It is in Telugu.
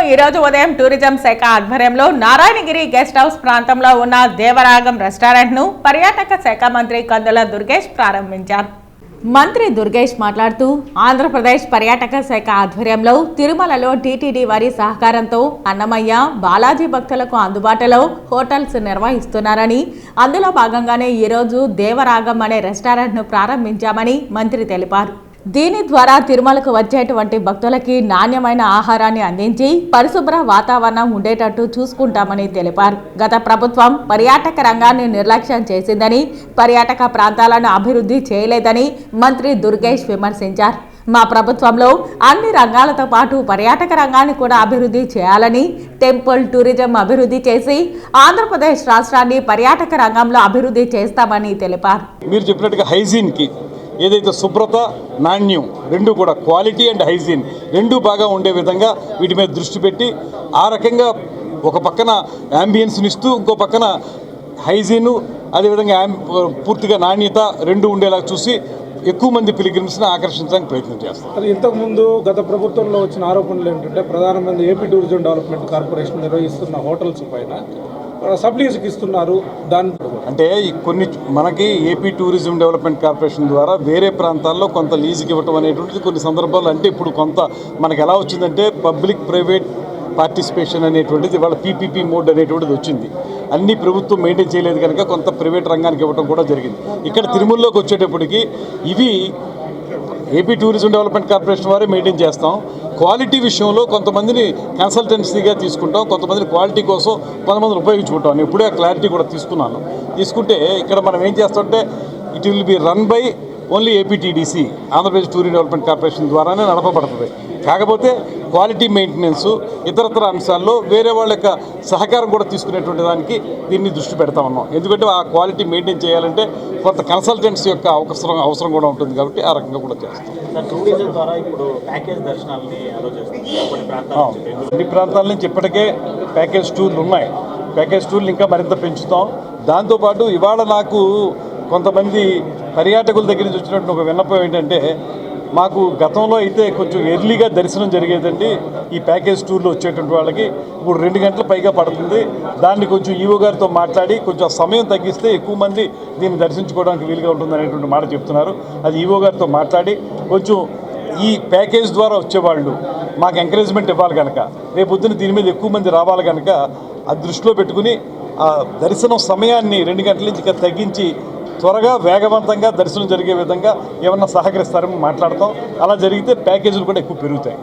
ఈ రోజు ఉదయం టూరిజం శాఖ ఆధ్వర్యంలో నారాయణగిరి గెస్ట్ హౌస్ ప్రాంతంలో ఉన్న దేవరాగం రెస్టారెంట్ ను పర్యాటక శాఖ మంత్రి కందుల దుర్గేష్ ప్రారంభించారు. మంత్రి దుర్గేష్ మాట్లాడుతూ ఆంధ్రప్రదేశ్ పర్యాటక శాఖ ఆధ్వర్యంలో తిరుమలలో టీటీడీ వారి సహకారంతో అన్నమయ్య బాలాజీ భక్తులకు అందుబాటులో హోటల్స్ నిర్వహిస్తున్నారని, అందులో భాగంగానే ఈరోజు దేవరాగం అనే రెస్టారెంట్ ను ప్రారంభించామని మంత్రి తెలిపారు. దీని ద్వారా తిరుమలకు వచ్చేటువంటి భక్తులకి నాణ్యమైన ఆహారాన్ని అందించి పరిశుభ్ర వాతావరణం ఉండేటట్టు చూసుకుంటామని తెలిపారు. గత ప్రభుత్వం పర్యాటక రంగాన్ని నిర్లక్ష్యం చేసిందని, పర్యాటక ప్రాంతాలను అభివృద్ధి చేయలేదని మంత్రి దుర్గేష్ విమర్శించారు. మా ప్రభుత్వంలో అన్ని రంగాలతో పాటు పర్యాటక రంగాన్ని కూడా అభివృద్ధి చేయాలని, టెంపుల్ టూరిజం అభివృద్ధి చేసి ఆంధ్రప్రదేశ్ రాష్ట్రాన్ని పర్యాటక రంగంలో అభివృద్ధి చేస్తామని తెలిపారు. మీరు చెప్పినట్టుగా హైజీన్కి ఏదైతే శుభ్రత నాణ్యం రెండు కూడా క్వాలిటీ అండ్ హైజీన్ రెండు బాగా ఉండే విధంగా వీటి మీద దృష్టి పెట్టి ఆ రకంగా ఒక పక్కన యాంబియన్స్ని ఇస్తూ ఇంకో పక్కన హైజీను అదేవిధంగా పూర్తిగా నాణ్యత రెండు ఉండేలా చూసి ఎక్కువ మంది పిలిగ్రిమ్స్ని ఆకర్షించడానికి ప్రయత్నం చేస్తారు. అది ఇంతకుముందు గత ప్రభుత్వంలో వచ్చిన ఆరోపణలు ఏంటంటే ప్రధానమంత్రి ఏపీ టూరిజం డెవలప్మెంట్ కార్పొరేషన్ నిర్వహిస్తున్న హోటల్స్ పైన సబ్సిడీస్కి ఇస్తున్నారు. దాని అంటే కొన్ని మనకి ఏపీ టూరిజం డెవలప్మెంట్ కార్పొరేషన్ ద్వారా వేరే ప్రాంతాల్లో కొంత లీజుకి ఇవ్వటం అనేటువంటిది కొన్ని సందర్భాలు అంటే ఇప్పుడు కొంత మనకు ఎలా వచ్చిందంటే పబ్లిక్ ప్రైవేట్ పార్టిసిపేషన్ అనేటువంటిది వాళ్ళ పీపీపీ మోడ్ అనేటువంటిది వచ్చింది. అన్ని ప్రభుత్వం మెయింటైన్ చేయలేదు కనుక కొంత ప్రైవేట్ రంగానికి ఇవ్వడం కూడా జరిగింది. ఇక్కడ తిరుమలలోకి వచ్చేటప్పటికి ఇవి ఏపీ టూరిజం డెవలప్మెంట్ కార్పొరేషన్ వారే మెయింటైన్ చేస్తాం. క్వాలిటీ విషయంలో కొంతమందిని కన్సల్టెన్సీగా తీసుకుంటాం, కొంతమందిని క్వాలిటీ కోసం కొంతమందిని ఉపయోగించుకుంటాం. నేను ఇప్పుడే క్లారిటీ కూడా తీసుకుంటే ఇక్కడ మనం ఏం చేస్తామంటే it will be run by only APTDC Andhra Pradesh tourism development corporation ద్వారానే నడపబడుతుంది. కాకపోతే క్వాలిటీ మెయింటెనెన్స్ ఇతరత్ర అంశాల్లో వేరే వాళ్ళ యొక్క సహకారం కూడా తీసుకునేటువంటి దానికి దీన్ని దృష్టి పెడతా ఉన్నాం. ఎందుకంటే ఆ క్వాలిటీ మెయింటైన్ చేయాలంటే కొంత కన్సల్టెంట్స్ యొక్క అవసరం కూడా ఉంటుంది కాబట్టి ఆ రకంగా కూడా చేస్తాం. అన్ని ప్రాంతాల నుంచి ఇప్పటికే ప్యాకేజ్ టూర్లు ఉన్నాయి. ప్యాకేజ్ టూర్లు ఇంకా మరింత పెంచుతాం. దాంతోపాటు ఇవాళ నాకు కొంతమంది పర్యాటకుల దగ్గర నుంచి వచ్చినట్టు ఒక విన్నపం ఏంటంటే, మాకు గతంలో అయితే కొంచెం ఎర్లీగా దర్శనం జరిగేదండి, ఈ ప్యాకేజ్ టూర్లో వచ్చేటువంటి వాళ్ళకి ఇప్పుడు 2 గంటల పైగా పడుతుంది. దాన్ని కొంచెం ఈవో గారితో మాట్లాడి కొంచెం సమయం తగ్గిస్తే ఎక్కువ మంది దీన్ని దర్శించుకోవడానికి వీలుగా ఉంటుంది అనేటువంటి మాట చెప్తున్నారు. అది ఈవో గారితో మాట్లాడి కొంచెం ఈ ప్యాకేజ్ ద్వారా వచ్చేవాళ్ళు మాకు ఎంకరేజ్మెంట్ ఇవ్వాలి కనుక, రేపొద్దున దీని మీద ఎక్కువ మంది రావాలి కనుక అది దృష్టిలో పెట్టుకుని ఆ దర్శనం సమయాన్ని 2 గంటల నుంచి ఇంకా తగ్గించి త్వరగా వేగవంతంగా దర్శనం జరిగే విధంగా ఏమన్నా సహకరిస్తారని మాట్లాడతాం. అలా జరిగితే ప్యాకేజీలు కూడా ఎక్కువ పెరుగుతాయి.